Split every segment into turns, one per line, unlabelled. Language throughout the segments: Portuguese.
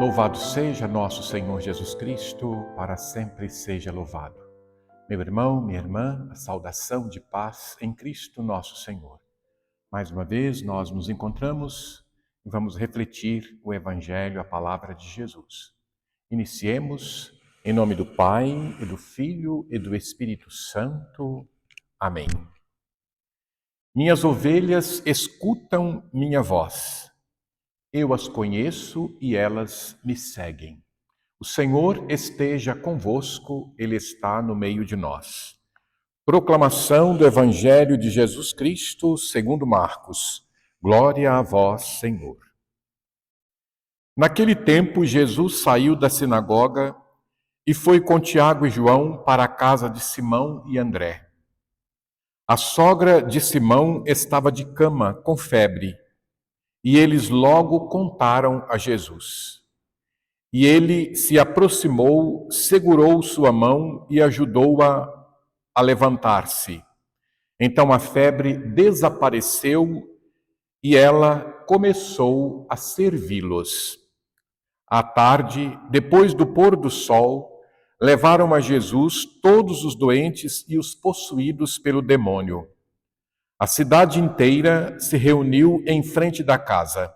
Louvado seja nosso Senhor Jesus Cristo, para sempre seja louvado. Meu irmão, minha irmã, a saudação de paz em Cristo nosso Senhor. Mais uma vez nós nos encontramos e vamos refletir o Evangelho, a palavra de Jesus. Iniciemos em nome do Pai, e do Filho e do Espírito Santo. Amém. Minhas ovelhas escutam minha voz. Eu as conheço e elas me seguem. O Senhor esteja convosco, Ele está no meio de nós. Proclamação do Evangelho de Jesus Cristo, segundo Marcos. Glória a vós, Senhor. Naquele tempo, Jesus saiu da sinagoga e foi com Tiago e João para a casa de Simão e André. A sogra de Simão estava de cama, com febre, e eles logo contaram a Jesus. E ele se aproximou, segurou sua mão e ajudou-a a levantar-se. Então a febre desapareceu e ela começou a servi-los. À tarde, depois do pôr do sol, levaram a Jesus todos os doentes e os possuídos pelo demônio. A cidade inteira se reuniu em frente da casa.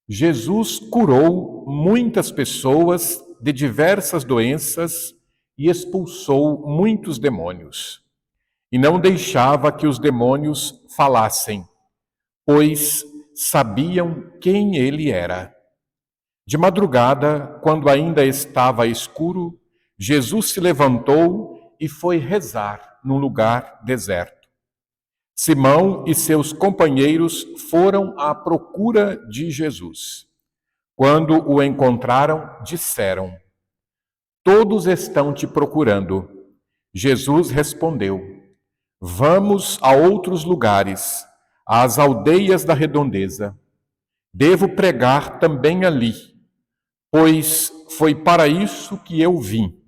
Jesus curou muitas pessoas de diversas doenças e expulsou muitos demônios. E não deixava que os demônios falassem, pois sabiam quem ele era. De madrugada, quando ainda estava escuro, Jesus se levantou e foi rezar num lugar deserto. Simão e seus companheiros foram à procura de Jesus. Quando o encontraram, disseram: "Todos estão te procurando." Jesus respondeu: "Vamos a outros lugares, às aldeias da redondeza. Devo pregar também ali, pois foi para isso que eu vim."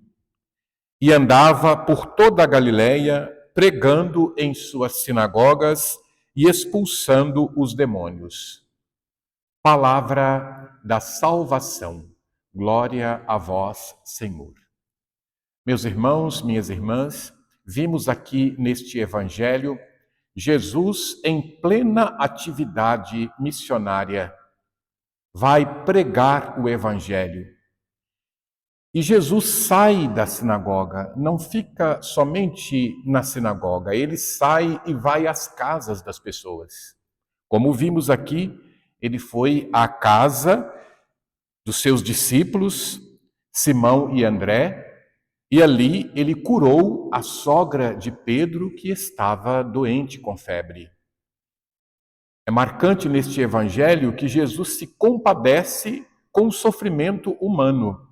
E andava por toda a Galiléia, pregando em suas sinagogas e expulsando os demônios. Palavra da salvação. Glória a vós, Senhor. Meus irmãos, minhas irmãs, vimos aqui neste Evangelho Jesus em plena atividade missionária. Vai pregar o Evangelho. E Jesus sai da sinagoga, não fica somente na sinagoga, ele sai e vai às casas das pessoas. Como vimos aqui, ele foi à casa dos seus discípulos, Simão e André, e ali ele curou a sogra de Pedro, que estava doente com febre. É marcante neste evangelho que Jesus se compadece com o sofrimento humano.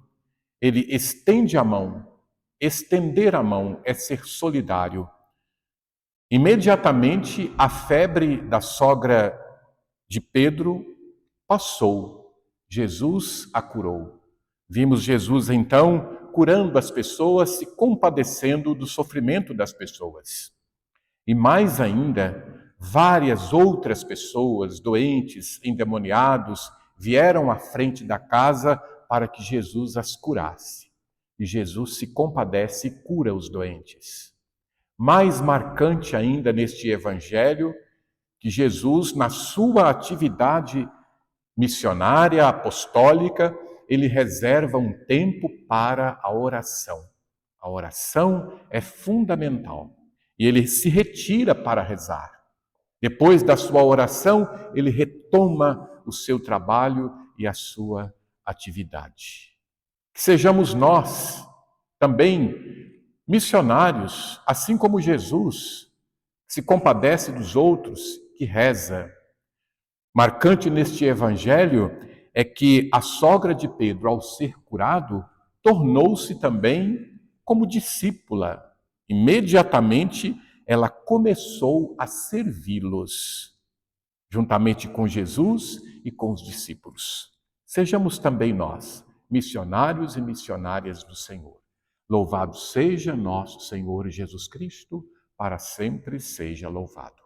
Ele estende a mão. Estender a mão é ser solidário. Imediatamente, a febre da sogra de Pedro passou. Jesus a curou. Vimos Jesus, então, curando as pessoas, se compadecendo do sofrimento das pessoas. E mais ainda, várias outras pessoas, doentes, endemoniados, vieram à frente da casa para que Jesus as curasse. E Jesus se compadece e cura os doentes. Mais marcante ainda neste evangelho, que Jesus, na sua atividade missionária, apostólica, ele reserva um tempo para a oração. A oração é fundamental. E ele se retira para rezar. Depois da sua oração, ele retoma o seu trabalho e a sua atividade. Que sejamos nós também missionários, assim como Jesus, que se compadece dos outros, que reza. Marcante neste evangelho é que a sogra de Pedro, ao ser curado, tornou-se também como discípula. Imediatamente, ela começou a servi-los, juntamente com Jesus e com os discípulos. Sejamos também nós, missionários e missionárias do Senhor. Louvado seja nosso Senhor Jesus Cristo, para sempre seja louvado.